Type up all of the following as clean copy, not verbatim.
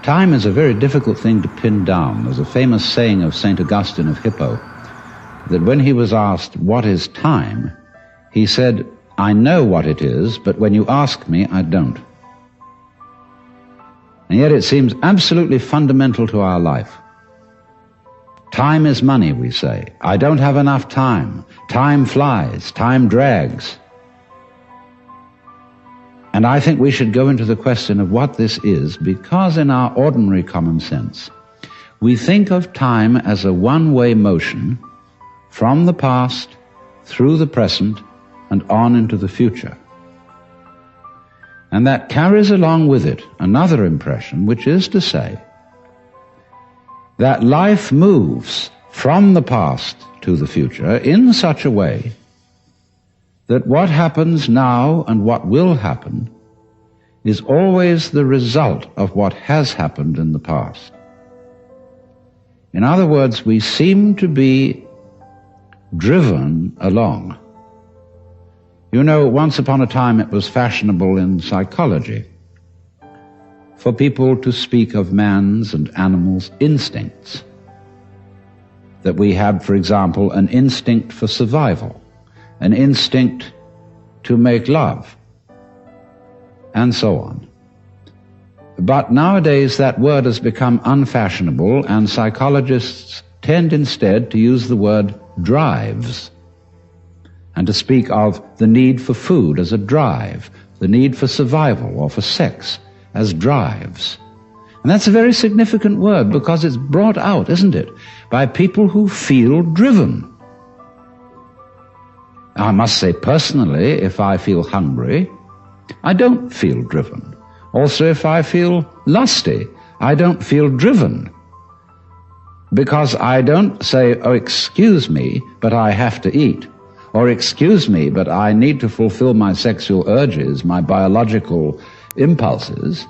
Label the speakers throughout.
Speaker 1: Time is a very difficult thing to pin down. There's a famous saying of St. Augustine of Hippo that when he was asked, "What is time?" he said, "I know what it is, but when you ask me, I don't." And yet it seems absolutely fundamental to our life. Time is money, we say. I don't have enough time. Time flies. Time drags. And I think we should go into the question of what this is, because in our ordinary common sense, we think of time as a one-way motion from the past through the present and on into the future. And that carries along with it another impression, which is to say that life moves from the past to the future in such a way that what happens now and what will happen is always the result of what has happened in the past. In other words, we seem to be driven along. You know, once upon a time it was fashionable in psychology for people to speak of man's and animals' instincts. That we had, for example, an instinct for survival, an instinct to make love, and so on. But nowadays that word has become unfashionable, and psychologists tend instead to use the word drives, and to speak of the need for food as a drive, the need for survival or for sex as drives. And that's a very significant word, because it's brought out, isn't it, by people who feel driven. I must say personally, if I feel hungry, I don't feel driven. Also, if I feel lusty, I don't feel driven. Because I don't say, "Oh, excuse me, but I have to eat." Or, "Excuse me, but I need to fulfill my sexual urges, my biological impulses."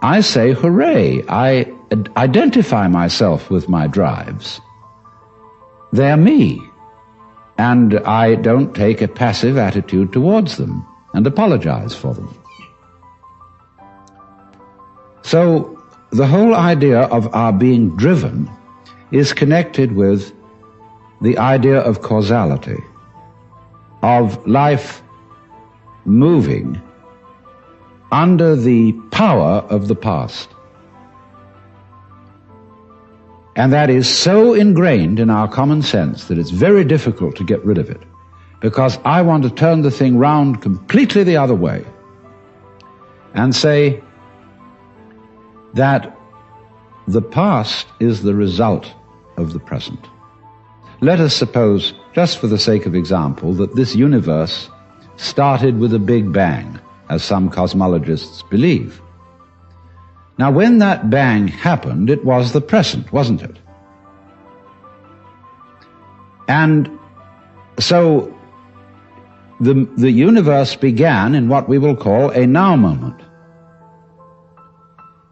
Speaker 1: I say, "Hooray, I identify myself with my drives. They're me." And I don't take a passive attitude towards them and apologize for them. So the whole idea of our being driven is connected with the idea of causality, of life moving under the power of the past. And that is so ingrained in our common sense that it's very difficult to get rid of it, because I want to turn the thing round completely the other way and say that the past is the result of the present. Let us suppose, just for the sake of example, that this universe started with a big bang, as some cosmologists believe. Now, when that bang happened, it was the present, wasn't it? And so the universe began in what we will call a now moment.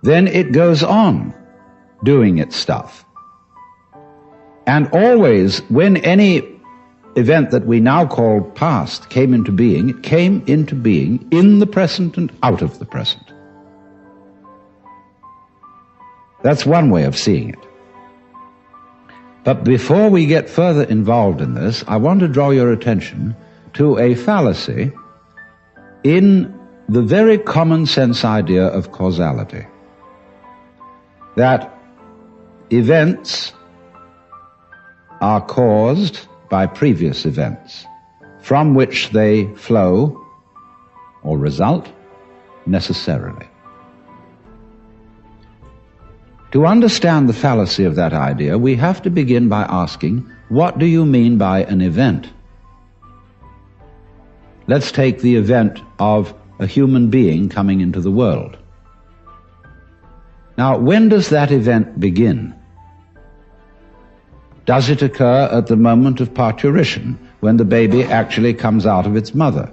Speaker 1: Then it goes on doing its stuff. And always, when any event that we now call past came into being, it came into being in the present and out of the present. That's one way of seeing it. But before we get further involved in this, I want to draw your attention to a fallacy in the very common sense idea of causality. That events are caused by previous events, from which they flow or result necessarily. To understand the fallacy of that idea, we have to begin by asking, what do you mean by an event? Let's take the event of a human being coming into the world. Now, when does that event begin? Does it occur at the moment of parturition, when the baby actually comes out of its mother?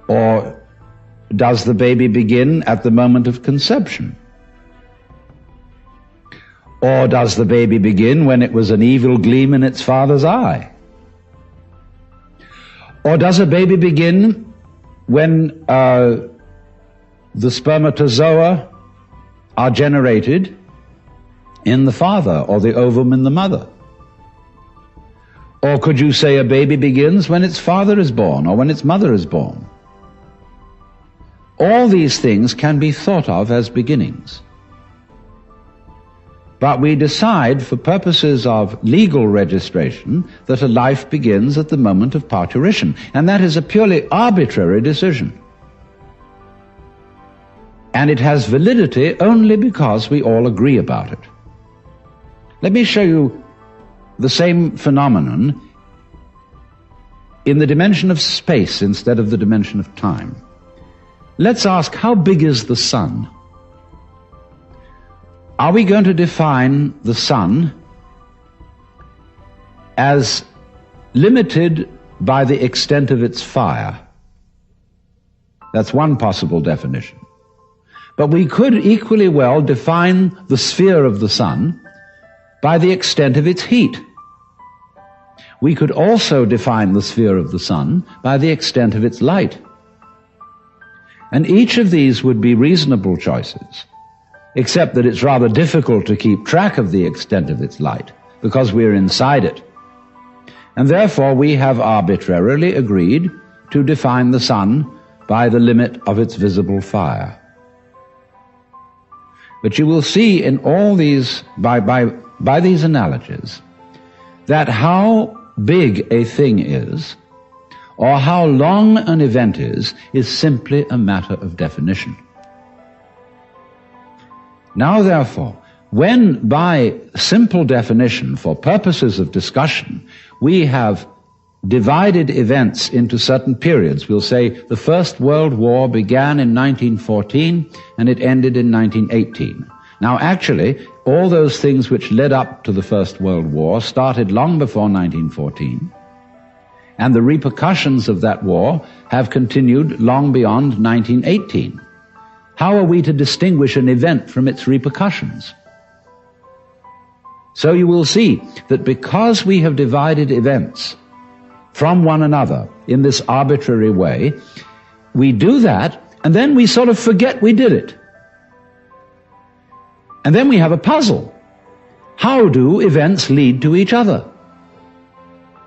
Speaker 1: Or does the baby begin at the moment of conception? Or does the baby begin when it was an evil gleam in its father's eye? Or does a baby begin when the spermatozoa are generated in the father, or the ovum in the mother. Or could you say a baby begins when its father is born, or when its mother is born? All these things can be thought of as beginnings. But we decide, for purposes of legal registration, that a life begins at the moment of parturition, and that is a purely arbitrary decision. And it has validity only because we all agree about it. Let me show you the same phenomenon in the dimension of space instead of the dimension of time. Let's ask, how big is the sun? Are we going to define the sun as limited by the extent of its fire? That's one possible definition. But we could equally well define the sphere of the sun by the extent of its heat. We could also define the sphere of the sun by the extent of its light. And each of these would be reasonable choices, except that it's rather difficult to keep track of the extent of its light, because we're inside it. And therefore we have arbitrarily agreed to define the sun by the limit of its visible fire. But you will see in all these, by these analogies, that how big a thing is, or how long an event is simply a matter of definition. Now, therefore, when by simple definition, for purposes of discussion, we have divided events into certain periods, we'll say the First World War began in 1914 and it ended in 1918. Now, actually, all those things which led up to the First World War started long before 1914, and the repercussions of that war have continued long beyond 1918. How are we to distinguish an event from its repercussions? So you will see that because we have divided events from one another in this arbitrary way, we do that, and then we sort of forget we did it. And then we have a puzzle. How do events lead to each other?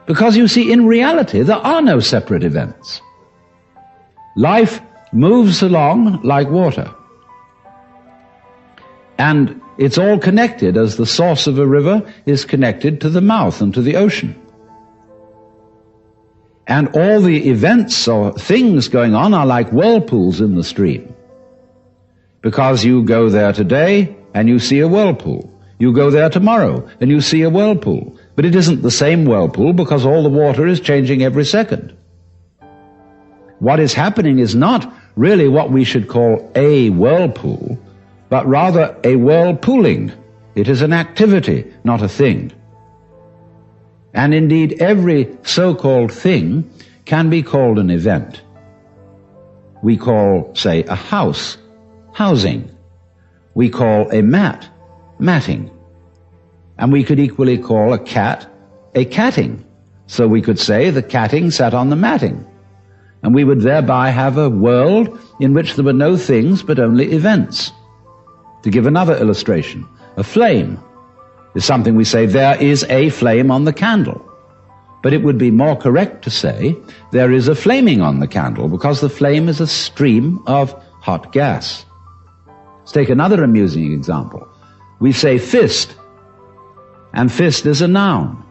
Speaker 1: Because you see, in reality, there are no separate events. Life moves along like water. And it's all connected, as the source of a river is connected to the mouth and to the ocean. And all the events or things going on are like whirlpools in the stream. Because you go there today and you see a whirlpool. You go there tomorrow and you see a whirlpool. But it isn't the same whirlpool because all the water is changing every second. What is happening is not really what we should call a whirlpool, but rather a whirlpooling. It is an activity, not a thing. And indeed, every so-called thing can be called an event. We call, say, a house, housing. We call a mat, matting. And we could equally call a cat, a catting. So we could say the catting sat on the matting. And we would thereby have a world in which there were no things but only events. To give another illustration, a flame is something we say, there is a flame on the candle. But it would be more correct to say, there is a flaming on the candle, because the flame is a stream of hot gas. Let's take another amusing example. We say fist, and fist is a noun.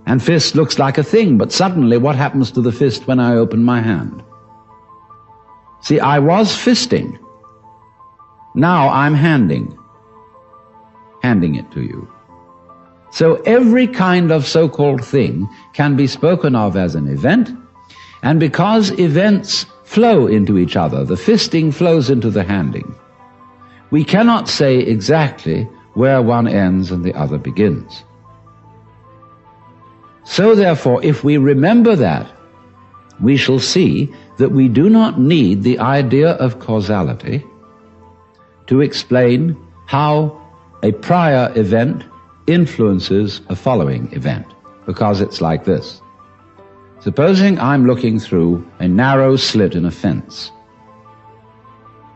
Speaker 1: And fist looks like a thing, but suddenly what happens to the fist when I open my hand? See, I was fisting. Now I'm handing it to you. So every kind of so-called thing can be spoken of as an event, and because events flow into each other, the fisting flows into the handing, we cannot say exactly where one ends and the other begins. So therefore, if we remember that, we shall see that we do not need the idea of causality to explain how a prior event influences a following event, because it's like this. Supposing I'm looking through a narrow slit in a fence,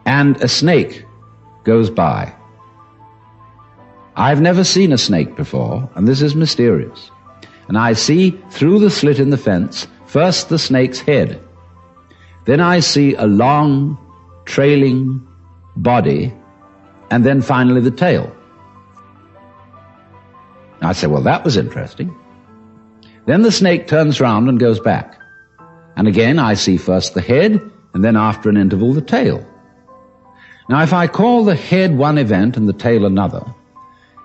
Speaker 1: and a snake goes by, I've never seen a snake before, and this is mysterious. And I see through the slit in the fence, first the snake's head. Then I see a long, trailing body, and then finally the tail. I say, well, that was interesting. Then the snake turns round and goes back. And again, I see first the head, and then after an interval, the tail. Now, if I call the head one event and the tail another,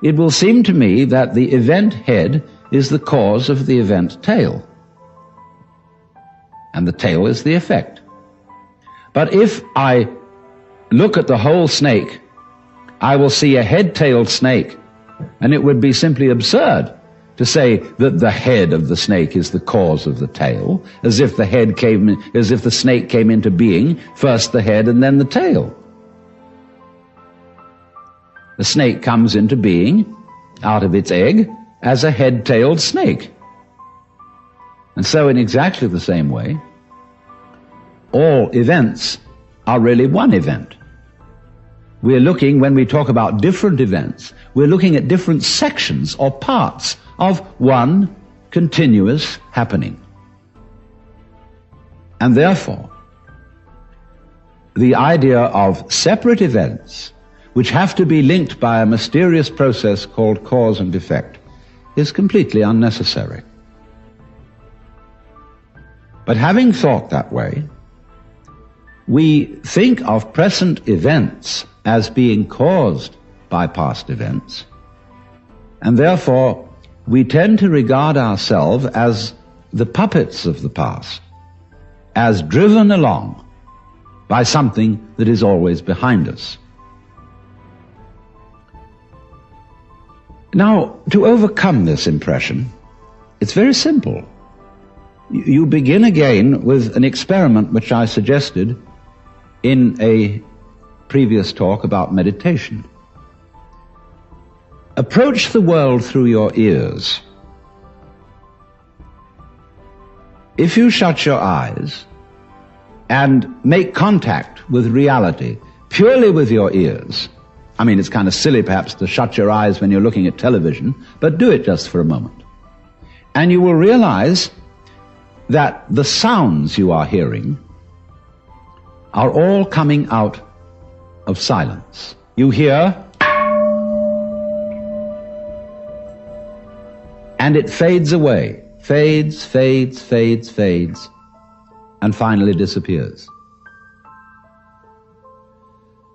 Speaker 1: it will seem to me that the event head is the cause of the event tail, and the tail is the effect. But if I look at the whole snake, I will see a head-tailed snake, and it would be simply absurd to say that the head of the snake is the cause of the tail, as if the snake came into being, first the head and then the tail. The snake comes into being out of its egg as a head-tailed snake. And so in exactly the same way, all events are really one event. We're looking, when we talk about different events, we're looking at different sections or parts of one continuous happening. And therefore, the idea of separate events which have to be linked by a mysterious process called cause and effect is completely unnecessary. But having thought that way, we think of present events as being caused by past events, and therefore we tend to regard ourselves as the puppets of the past, as driven along by something that is always behind us. Now, to overcome this impression, it's very simple. You begin again with an experiment which I suggested in a previous talk about meditation. Approach the world through your ears. If you shut your eyes and make contact with reality purely with your ears, I mean, it's kind of silly perhaps to shut your eyes when you're looking at television, but do it just for a moment. And you will realize that the sounds you are hearing are all coming out of silence. You hear, and it fades away, fades, and finally disappears.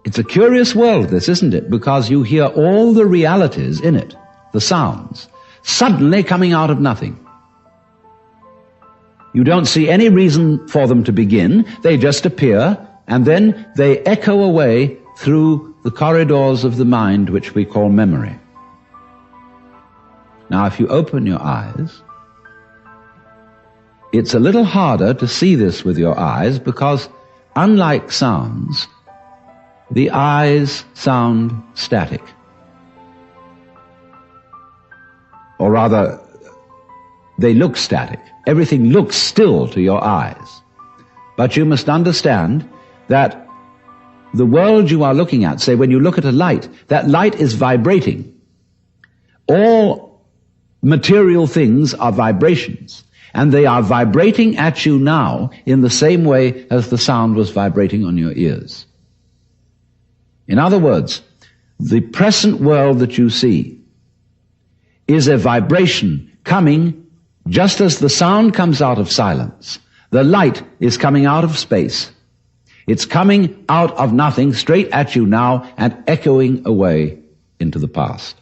Speaker 1: It's a curious world, this, isn't it? Because you hear all the realities in it, the sounds, suddenly coming out of nothing. You don't see any reason for them to begin. They just appear, and then they echo away through the corridors of the mind, which we call memory. Now, if you open your eyes, it's a little harder to see this with your eyes because, unlike sounds, the eyes sound static. Or rather, they look static. Everything looks still to your eyes. But you must understand that the world you are looking at, say when you look at a light, that light is vibrating. All material things are vibrations, and they are vibrating at you now in the same way as the sound was vibrating on your ears. In other words, the present world that you see is a vibration coming just as the sound comes out of silence. The light is coming out of space. It's coming out of nothing straight at you now and echoing away into the past.